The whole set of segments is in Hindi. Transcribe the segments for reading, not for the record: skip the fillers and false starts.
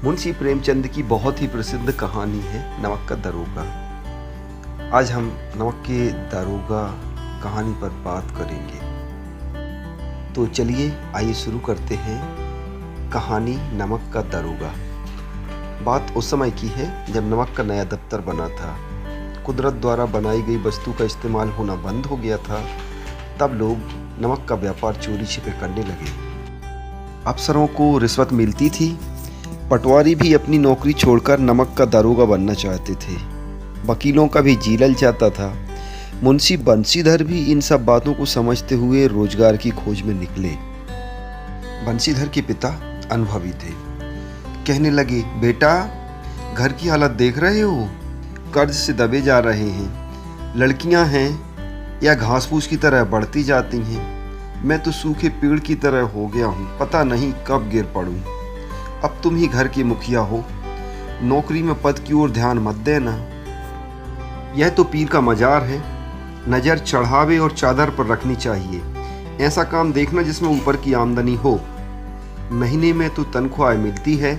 मुंशी प्रेमचंद की बहुत ही प्रसिद्ध कहानी है नमक का दरोगा। आज हम नमक के दरोगा कहानी पर बात करेंगे। तो चलिए आइए शुरू करते हैं कहानी नमक का दरोगा। बात उस समय की है जब नमक का नया दफ्तर बना था। कुदरत द्वारा बनाई गई वस्तु का इस्तेमाल होना बंद हो गया था। तब लोग नमक का व्यापार चोरी छिपे करने लगे। अफसरों को रिश्वत मिलती थी। पटवारी भी अपनी नौकरी छोड़कर नमक का दरोगा बनना चाहते थे। वकीलों का भी जी लल जाता था। मुंशी बंशीधर भी इन सब बातों को समझते हुए रोजगार की खोज में निकले। बंशीधर के पिता अनुभवी थे। कहने लगे, बेटा घर की हालत देख रहे हो, कर्ज से दबे जा रहे हैं। लड़कियां हैं या घास फूस की तरह बढ़ती जाती हैं। मैं तो सूखे पेड़ की तरह हो गया हूँ, पता नहीं कब गिर पड़ूं। अब तुम ही घर के मुखिया हो, नौकरी में पद की ओर ध्यान मत देना। यह तो पीर का मजार है, नज़र चढ़ावे और चादर पर रखनी चाहिए। ऐसा काम देखना जिसमें ऊपर की आमदनी हो। महीने में तो तनख्वाह मिलती है,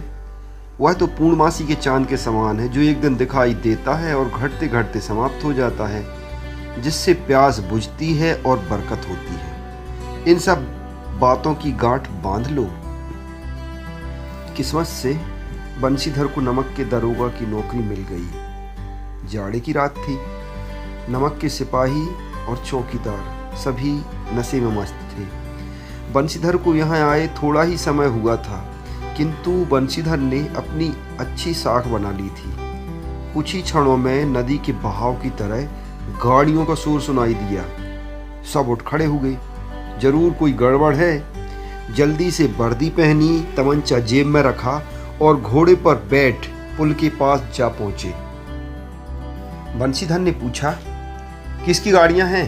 वह तो पूर्णमासी के चांद के समान है, जो एक दिन दिखाई देता है और घटते घटते समाप्त हो जाता है, जिससे प्यास बुझती है और बरकत होती है। इन सब बातों की गांठ बांध लो। किस्मत से बंशीधर को नमक के दरोगा की नौकरी मिल गई। जाड़े की रात थी। नमक के सिपाही और चौकीदार सभी नशे में मस्त थे। बंशीधर को यहाँ आए थोड़ा ही समय हुआ था, किंतु बंशीधर ने अपनी अच्छी साख बना ली थी। कुछ ही क्षणों में नदी के बहाव की तरह गाड़ियों का शोर सुनाई दिया। सब उठ खड़े हो गए। जरूर कोई गड़बड़ है। जल्दी से वर्दी पहनी, तमंचा जेब में रखा और घोड़े पर बैठ पुल के पास जा पहुंचे। बंशीधर ने पूछा, किसकी गाड़ियां हैं?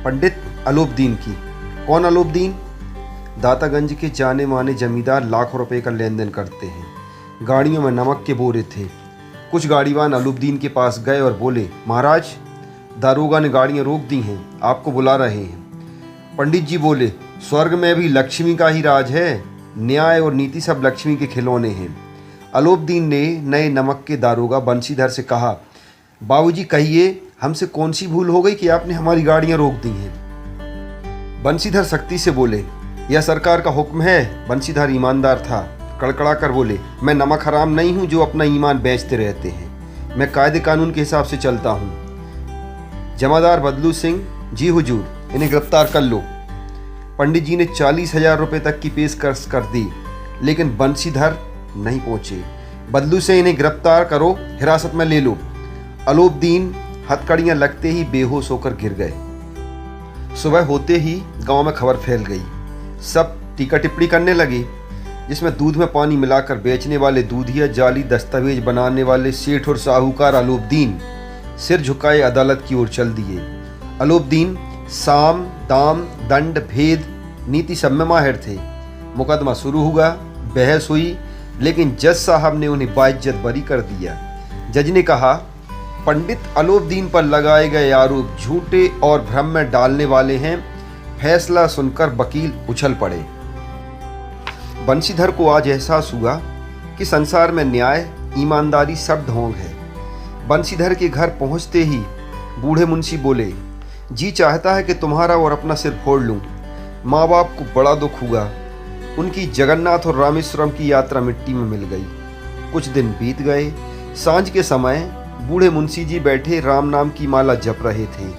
पंडित अलोपदीन की। कौन अलोपदीन? दातागंज के जाने माने जमींदार, लाखों रुपए का लेन देन करते हैं। गाड़ियों में नमक के बोरे थे। कुछ गाड़ीवान अलोपदीन के पास गए और बोले, महाराज दारोगा ने गाड़ियां रोक दी हैं, आपको बुला रहे हैं। पंडित जी बोले, स्वर्ग में भी लक्ष्मी का ही राज है। न्याय और नीति सब लक्ष्मी के खिलौने हैं। अलोपदीन ने नए नमक के दारोगा बंशीधर से कहा, बाबूजी कहिए, हमसे कौन सी भूल हो गई कि आपने हमारी गाड़ियां रोक दी हैं? बंशीधर सख्ती से बोले, यह सरकार का हुक्म है। बंशीधर ईमानदार था। कड़कड़ा कर बोले, मैं नमक हराम नहीं हूं जो अपना ईमान बेचते रहते हैं। मैं कायदे कानून के हिसाब से चलता हूं। जमादार बदलू सिंह, जी हुजूर, इन्हें गिरफ्तार कर लो। पंडित जी ने 40,000 रुपये तक की पेशकश कर दी, लेकिन बंशीधर नहीं पहुंचे। बदलू से इन्हें गिरफ्तार करो, हिरासत में ले लो। अलोपदीन हथकड़ियां लगते ही बेहोश होकर गिर गए। सुबह होते ही गांव में खबर फैल गई। सब टीका टिप्पणी करने लगे, जिसमें दूध में पानी मिलाकर बेचने वाले दूधिया, जाली दस्तावेज बनाने वाले सेठ और साहूकार अलोपदीन सिर झुकाए अदालत की ओर चल दिए। अलोपदीन साम, दाम, दंड, भेद, नीति सब में माहिर थे। मुकदमा शुरू हुआ, बहस हुई, लेकिन जज साहब ने उन्हें बाइज्जत बरी कर दिया। जज ने कहा, पंडित अलोपदीन पर लगाए गए आरोप झूठे और भ्रम में डालने वाले हैं। फैसला सुनकर वकील उछल पड़े। बंशीधर को आज एहसास हुआ कि संसार में न्याय, ईमानदारी सब ढोंग है। बंशीधर के घर पहुंचते ही बूढ़े मुंशी बोले, जी चाहता है कि तुम्हारा और अपना सिर फोड़ लूं। माँ बाप को बड़ा दुख हुआ। उनकी जगन्नाथ और रामेश्वरम की यात्रा मिट्टी में मिल गई। कुछ दिन बीत गए। सांझ के समय बूढ़े मुंशी जी बैठे राम नाम की माला जप रहे थे।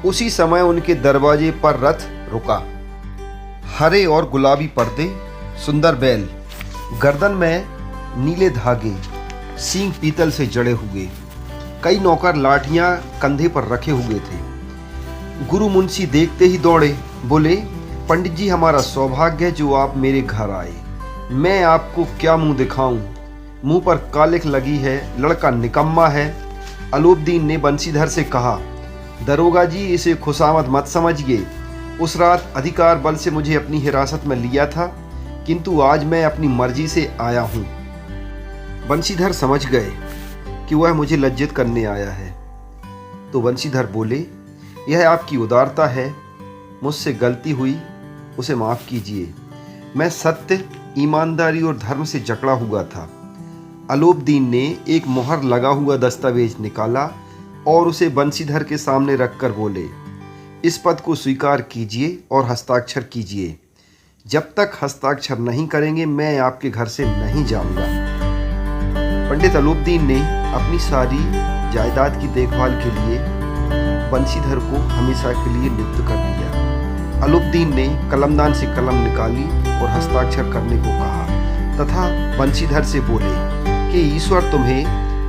उसी समय उनके दरवाजे पर रथ रुका। हरे और गुलाबी पर्दे, सुंदर बैल, गर्दन में नीले धागे, सींग पीतल से जड़े हुए। कई नौकर लाठियां कंधे पर रखे हुए थे। गुरु मुंशी देखते ही दौड़े। बोले, पंडित जी हमारा सौभाग्य है जो आप मेरे घर आए। मैं आपको क्या मुंह दिखाऊं? मुंह पर कालिख लगी है, लड़का निकम्मा है। अलोपदीन ने बंशीधर से कहा, दरोगा जी इसे खुशामद मत समझिए। उस रात अधिकार बल से मुझे अपनी हिरासत में लिया था, किंतु आज मैं अपनी मर्जी से आया हूं। बंशीधर समझ गए कि वह मुझे लज्जित करने आया है। तो बंशीधर बोले, यह आपकी उदारता है। मुझसे गलती हुई, उसे माफ़ कीजिए। मैं सत्य, ईमानदारी और धर्म से जकड़ा हुआ था। अलोपदीन ने एक मुहर लगा हुआ दस्तावेज निकाला और उसे बंशीधर के सामने रखकर बोले, इस पद को स्वीकार कीजिए और हस्ताक्षर कीजिए। जब तक हस्ताक्षर नहीं करेंगे मैं आपके घर से नहीं जाऊंगा। पंडित अलोपदीन ने अपनी सारी जायदाद की देखभाल के लिए बंशीधर को हमेशा के लिए नियुक्त कर दिया। अलोपदीन ने कलमदान से कलम निकाली और हस्ताक्षर करने को कहा तथा बंशीधर से बोले कि ईश्वर तुम्हें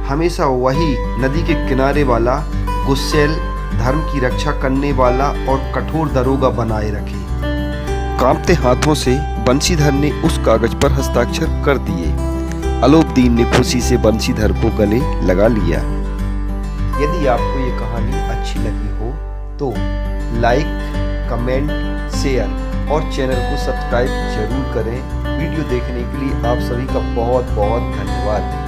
हमेशा वही नदी के किनारे वाला गुस्सैल, धर्म की रक्षा करने वाला और कठोर दरोगा बनाए रखे। कांपते हाथों से बंशीधर ने उस कागज पर हस्ताक्षर कर दिए। अलोपदीन ने खुशी से बंशीधर को गले लगा लिया। यदि आपको ये कहानी अच्छी लगी हो तो लाइक, कमेंट, शेयर और चैनल को सब्सक्राइब जरूर करें। वीडियो देखने के लिए आप सभी का बहुत बहुत धन्यवाद।